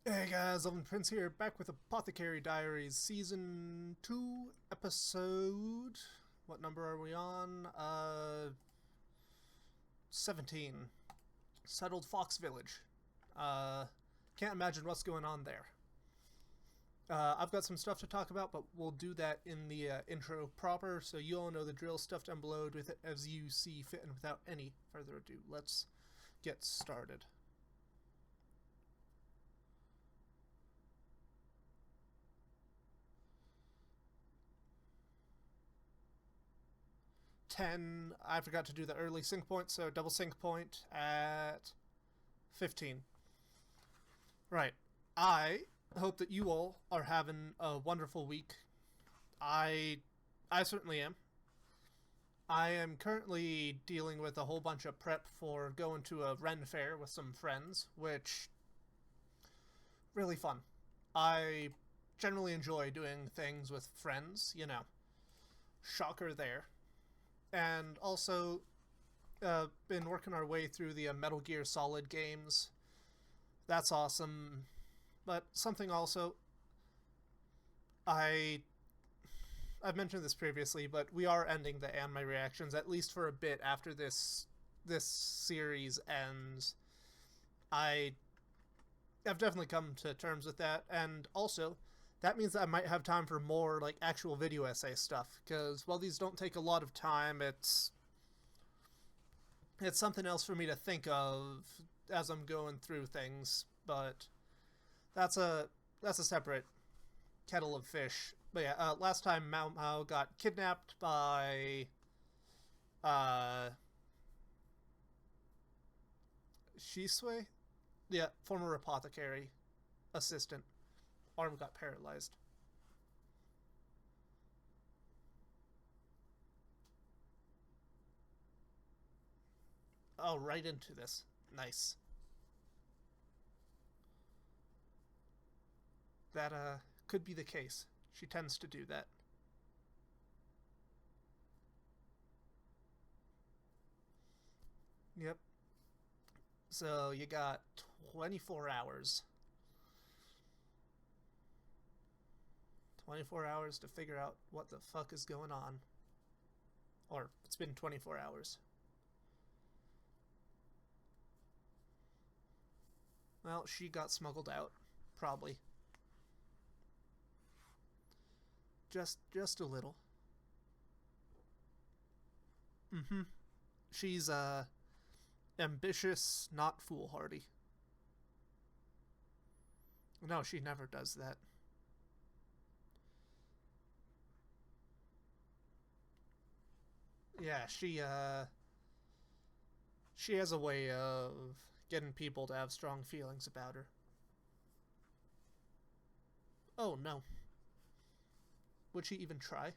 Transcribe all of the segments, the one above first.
Hey guys, Elvin Prince here, back with Apothecary Diaries, Season 2, Episode... What number are we on? 17. Settled Fox Village. Can't imagine what's going on there. I've got some stuff to talk about, but we'll do that in the intro proper, so you all know the drill. Stuff down below with it as you see fit, and without any further ado, let's get started. 10. I forgot to do the early sync point, so double sync point at 15. Right. I hope that you all are having a wonderful week. I I certainly am. I am currently dealing with a whole bunch of prep for going to a Ren fair with some friends, which really fun. I generally enjoy doing things with friends, you know. Shocker there. And also been working our way through the Metal Gear Solid games. That's awesome. But something also, I I've mentioned this previously, but we are ending the anime reactions at least for a bit after this series ends. I have definitely come to terms with that, and also that means that I might have time for more like actual video essay stuff. Because while these don't take a lot of time, it's something else for me to think of as I'm going through things. But that's a separate kettle of fish. But yeah, last time Mao Mao got kidnapped by uh, Shisui, yeah, former apothecary assistant. Arm got paralyzed. Oh, right into this. Nice. That could be the case. She tends to do that. Yep. So you got 24 hours. 24 hours to figure out what the fuck is going on. Or it's been 24 hours. Well, she got smuggled out. Probably. Just a little. She's ambitious, not foolhardy. No, she never does that. Yeah, she has a way of getting people to have strong feelings about her. Oh no. Would she even try?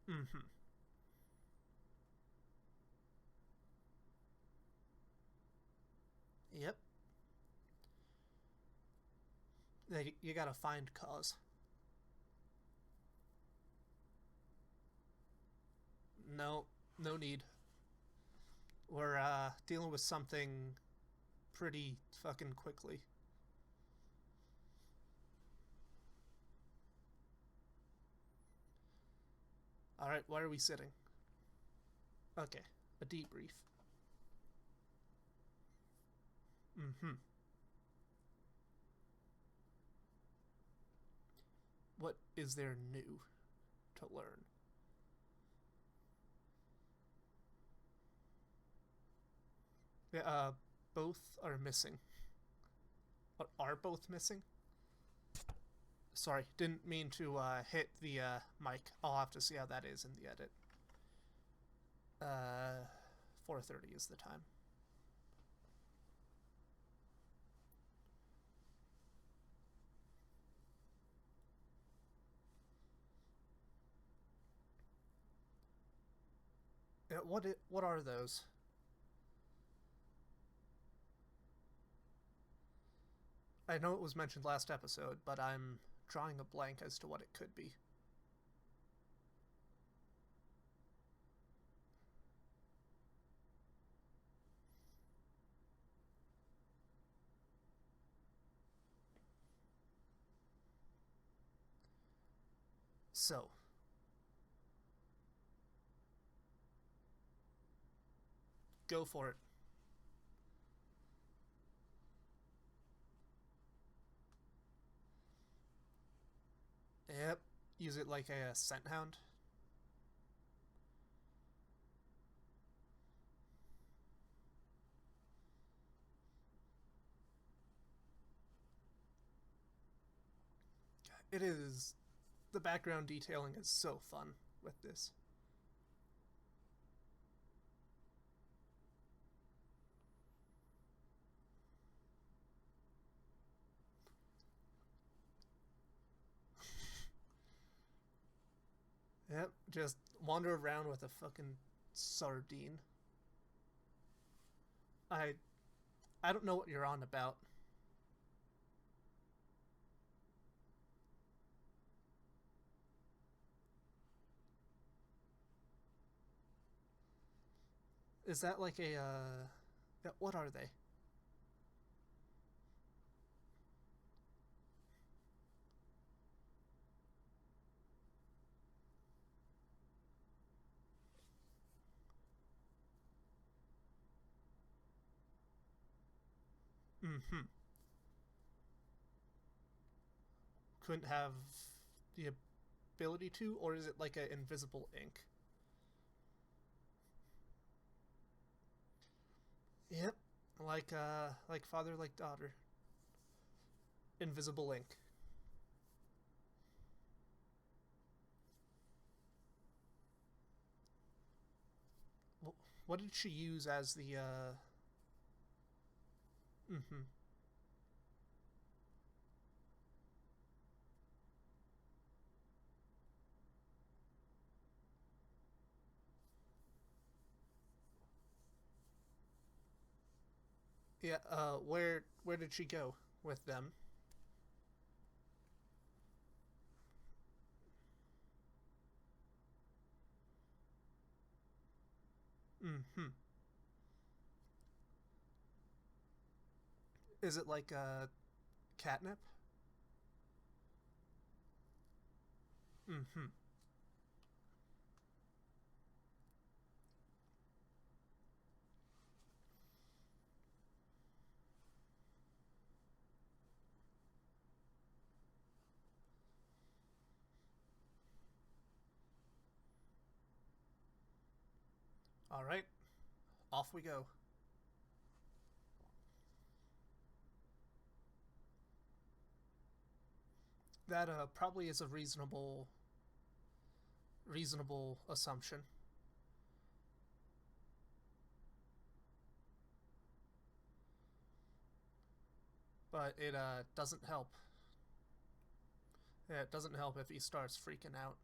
Mm-hmm. Yep. You gotta find cause. No, no need. We're dealing with something pretty fucking quickly. Alright, why are we sitting? Okay, a debrief. Mm-hmm. What is there new to learn? Yeah, both are missing. Are both missing? Sorry, didn't mean to hit the mic. I'll have to see how that is in the edit. 4:30 is the time. What are those? I know it was mentioned last episode, but I'm drawing a blank as to what it could be. So, go for it. Yep. Use it like a scent hound. It is. The background detailing is so fun with this. Yep, just wander around with a fucking sardine. I I don't know what you're on about. Is that like a what are they? Mhm. Couldn't have the ability to, or is it like an invisible ink? Yep. Like father like daughter. Invisible ink. What did she use as the mhm. Yeah, where did she go with them? Mhm. Is it like catnip? Mhm. All right. Off we go. That probably is a reasonable assumption, but it doesn't help. Yeah, it doesn't help if he starts freaking out.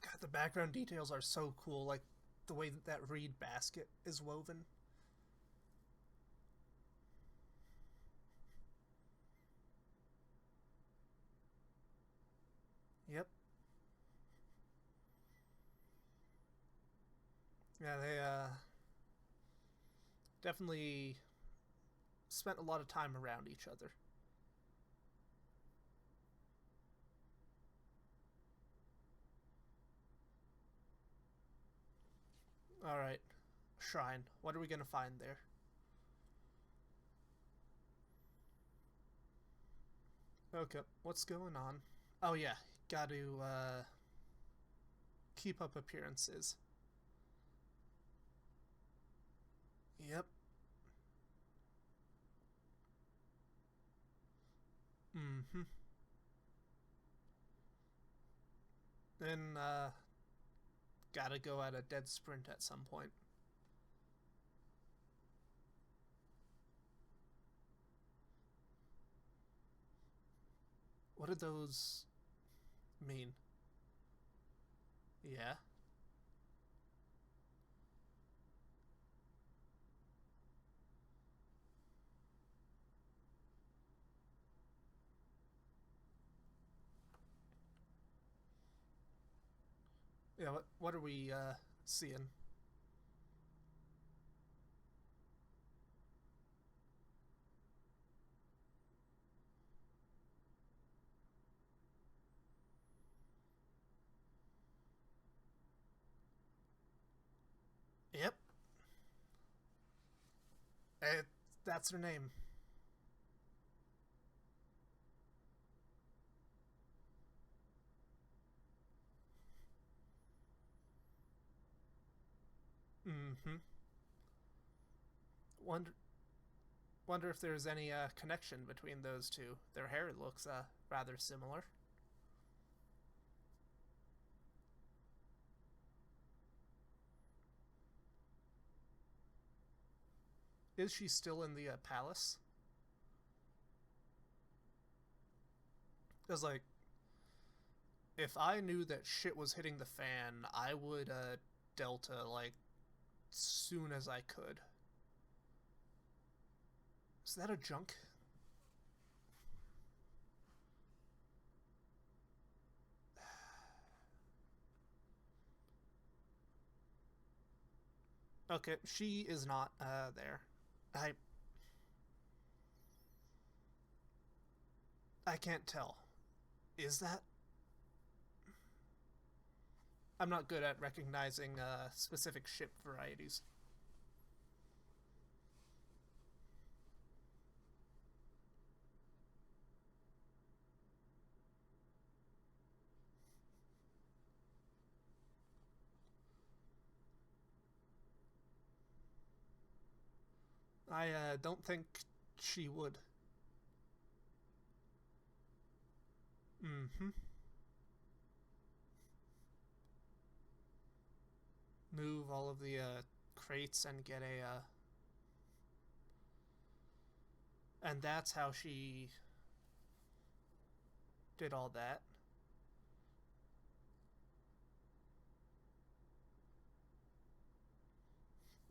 God, the background details are so cool, like the way that that reed basket is woven. Yep. Yeah, they definitely spent a lot of time around each other. All right, shrine. What are we gonna find there? Okay, what's going on? Oh yeah, got to keep up appearances. Yep. Mm-hmm. Then gotta go at a dead sprint at some point. What did those mean? Yeah. Yeah. What are we seeing? It, that's her name. Mm-hmm. Wonder wonder if there's any connection between those two. Their hair looks rather similar. Is she still in the palace? Because like, if I knew that shit was hitting the fan, I would Delta like soon as I could. Is that a junk? Okay, she is not there. I I can't tell. Is that? I'm not good at recognizing specific ship varieties. I don't think she would. Mm-hmm. Move all of the crates and get a. And that's how she did all that.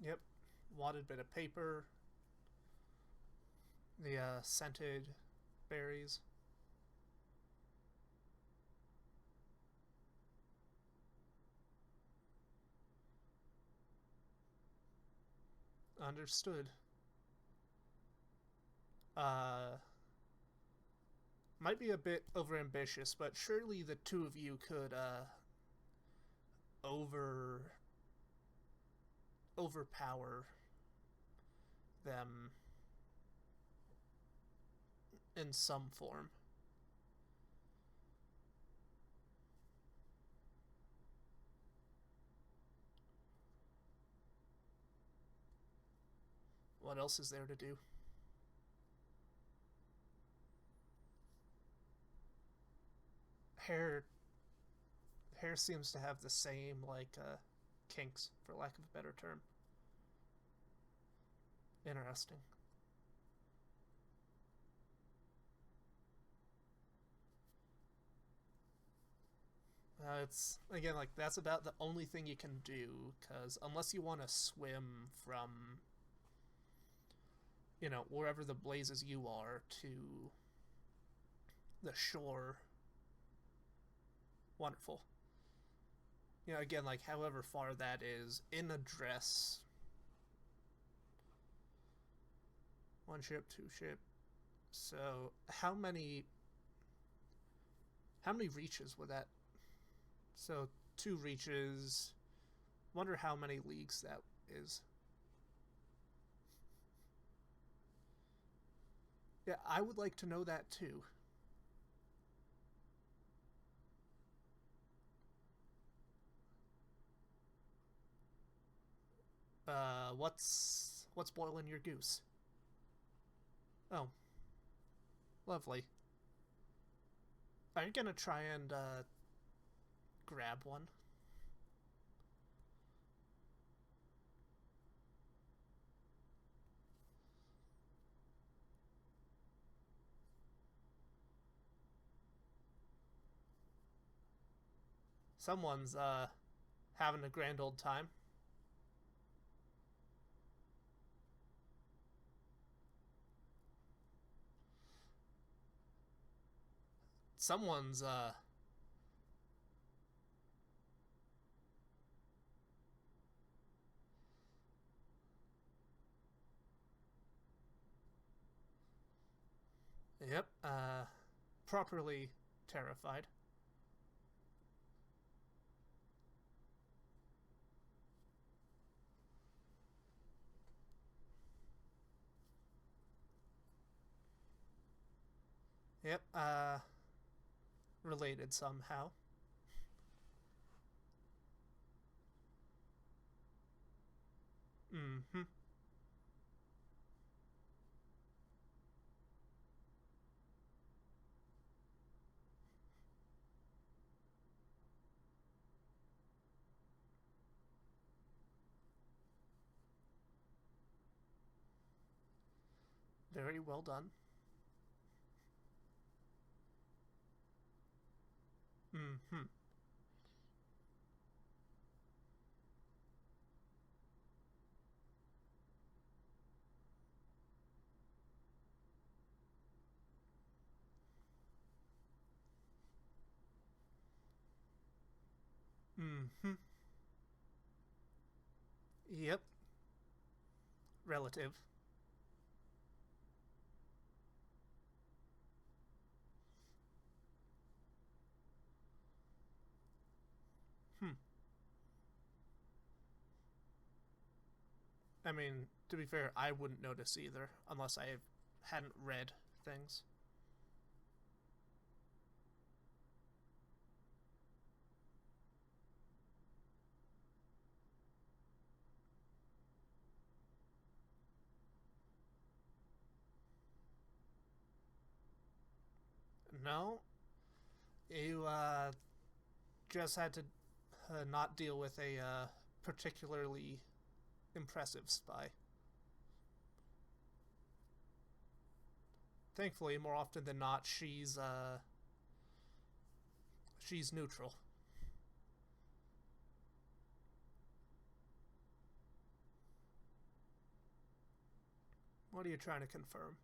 Yep. Wadded bit of paper. The scented berries. Understood. Uh, might be a bit overambitious, but surely the two of you could over overpower them in some form. What else is there to do? Hair hair seems to have the same like kinks, for lack of a better term. Interesting. It's again like that's about the only thing you can do because unless you want to swim from wherever the blazes you are to the shore, wonderful. Again, like however far that is in a dress, one ship, two ship. So how many reaches would that? So two reaches. Wonder how many leagues that is. Yeah, I would like to know that too. What's boiling your goose? Oh, lovely. Are you gonna try and grab one? Someone's having a grand old time. Someone's yep, properly terrified. Yep, related somehow. Mm-hmm. Very well done. Mm-hmm. Mm-hmm. Yep. Relative. Hmm. I mean, to be fair, I wouldn't notice either unless I hadn't read things. No, you just had to not deal with a particularly impressive spy. Thankfully, more often than not, she's neutral. What are you trying to confirm?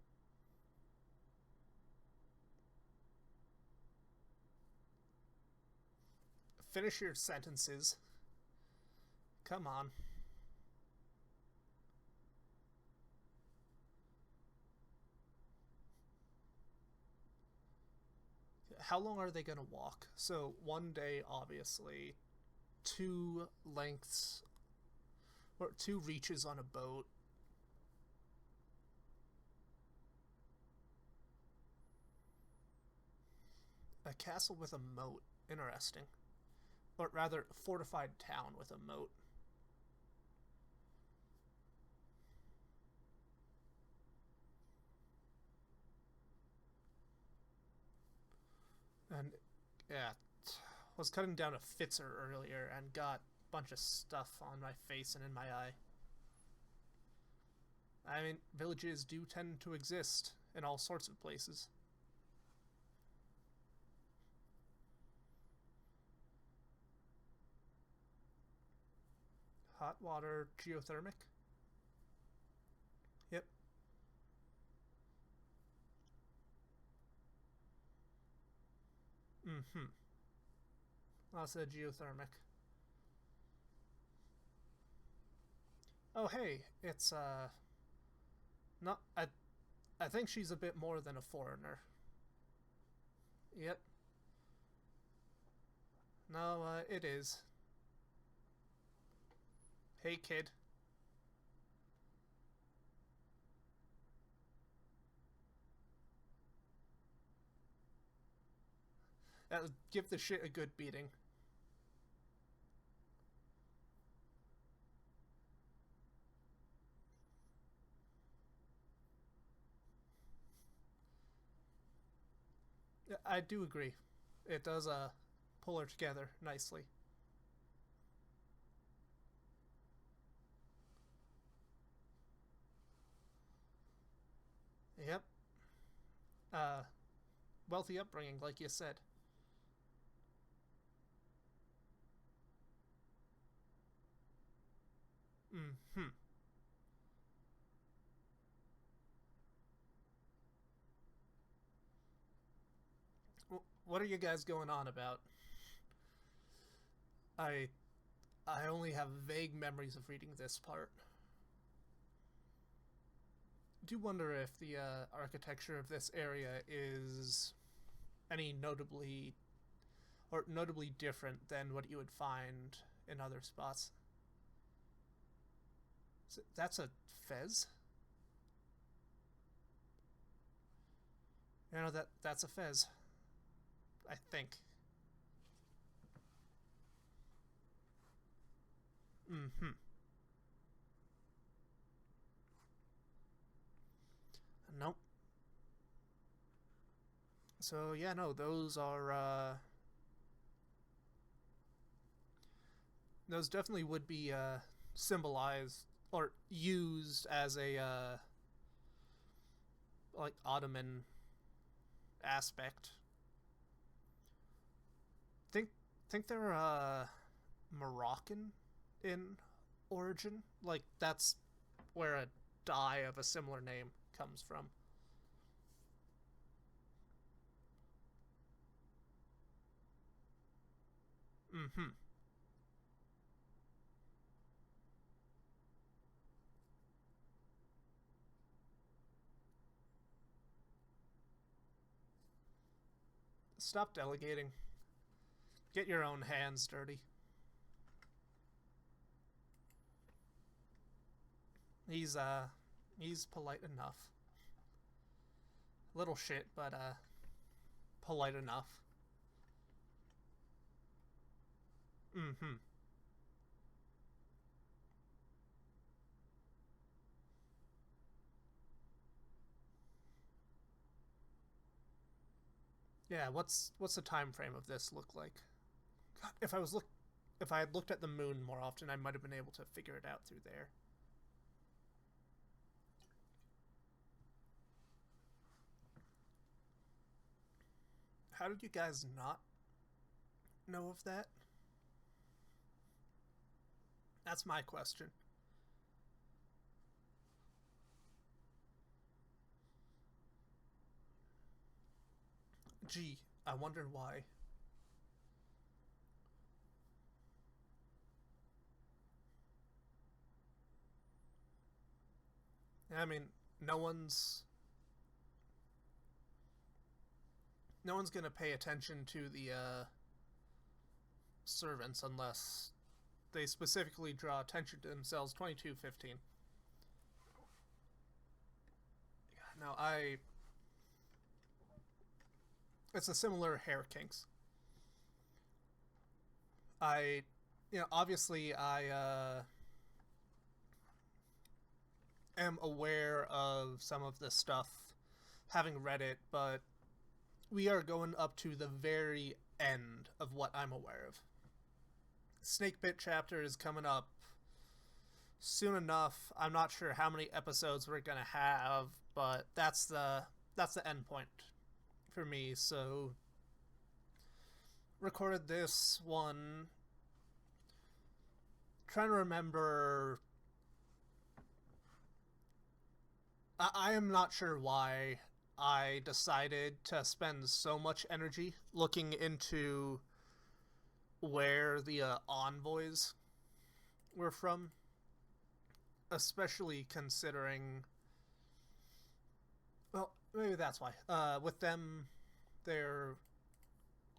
Finish your sentences. Come on. How long are they going to walk? So, one day, obviously, two lengths or two reaches on a boat. A castle with a moat. Interesting. Or rather, fortified town with a moat. And yeah, was cutting down a Fitzer earlier and got a bunch of stuff on my face and in my eye. I mean, villages do tend to exist in all sorts of places. Hot water geothermic? Yep. Mm-hmm. Lots of geothermic. Oh hey, it's not I think she's a bit more than a foreigner. Yep. No, it is. Hey kid. Give the shit a good beating. I do agree. It does pull her together nicely. Yep. Uh, wealthy upbringing, like you said. Hmm. What are you guys going on about? I I only have vague memories of reading this part. Do wonder if the architecture of this area is any notably different than what you would find in other spots. That's a fez. You know, that's a fez. I think. Mm-hmm. Nope. So yeah, no, those definitely would be symbolized or used as a like Ottoman aspect. Think think they're Moroccan in origin. Like that's where a dye of a similar name comes from. Mm-hmm. Stop delegating. Get your own hands dirty. He's uh he's polite enough. Little shit, but polite enough. Mm-hmm. Yeah, what's the time frame of this look like? God, if I had looked at the moon more often, I might have been able to figure it out through there. How did you guys not know of that? That's my question. Gee, I wonder why. I mean, no one's no one's gonna pay attention to the servants unless they specifically draw attention to themselves. 2215. No, I. It's a similar hair kinks. I, obviously I am aware of some of this stuff, having read it, but we are going up to the very end of what I'm aware of. Snakebit chapter is coming up soon enough. I'm not sure how many episodes we're gonna have, but that's the end point for me. So recorded this one, trying to remember. I am not sure why I decided to spend so much energy looking into where the envoys were from, especially considering. Well, maybe that's why. With them, their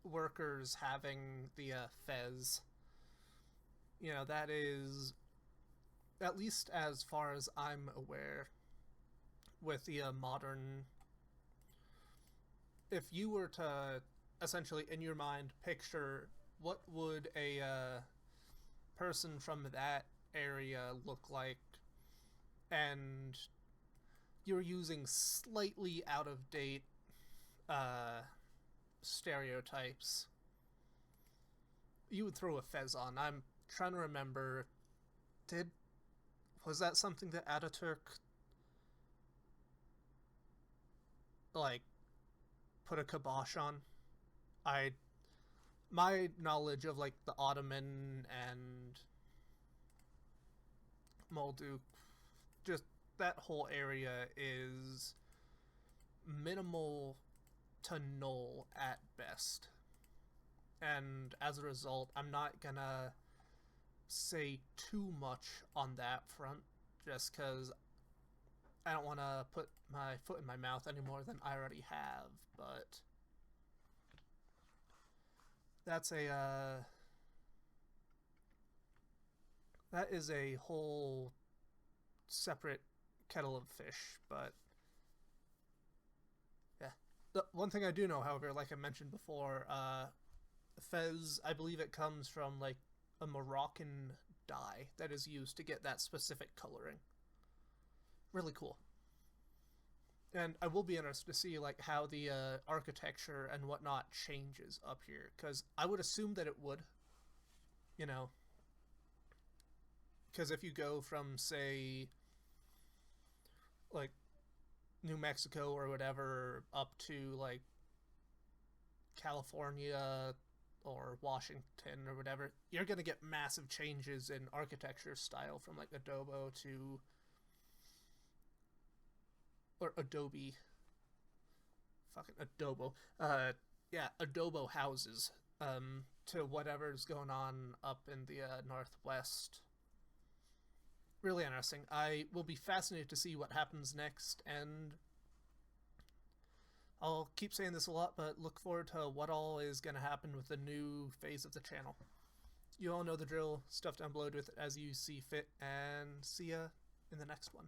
workers having the fez, that is, at least as far as I'm aware, with the modern. If you were to essentially, in your mind, picture what would a person from that area look like, and you're using slightly out of date uh, stereotypes, you would throw a fez on. I'm trying to remember. Did was that something that Ataturk like put a kibosh on? I My knowledge of like the Ottoman and Molduk, just that whole area is minimal to null at best. And as a result, I'm not gonna say too much on that front just because I don't want to put my foot in my mouth any more than I already have. But that's a that is a whole separate kettle of fish. But yeah, The one thing I do know, however, like I mentioned before, Fez, I believe it comes from like a Moroccan dye that is used to get that specific coloring. Really cool. And I will be interested to see like how the architecture and whatnot changes up here, because I would assume that it would, you know, because if you go from say like New Mexico or whatever up to like California or Washington or whatever, you're going to get massive changes in architecture style from like adobo to or adobe fucking adobo yeah, adobo houses to whatever's going on up in the northwest. Really interesting. I will be fascinated to see what happens next, and I'll keep saying this a lot, but look forward to what all is going to happen with the new phase of the channel. You all know the drill. Stuff down below with it as you see fit, and see ya in the next one.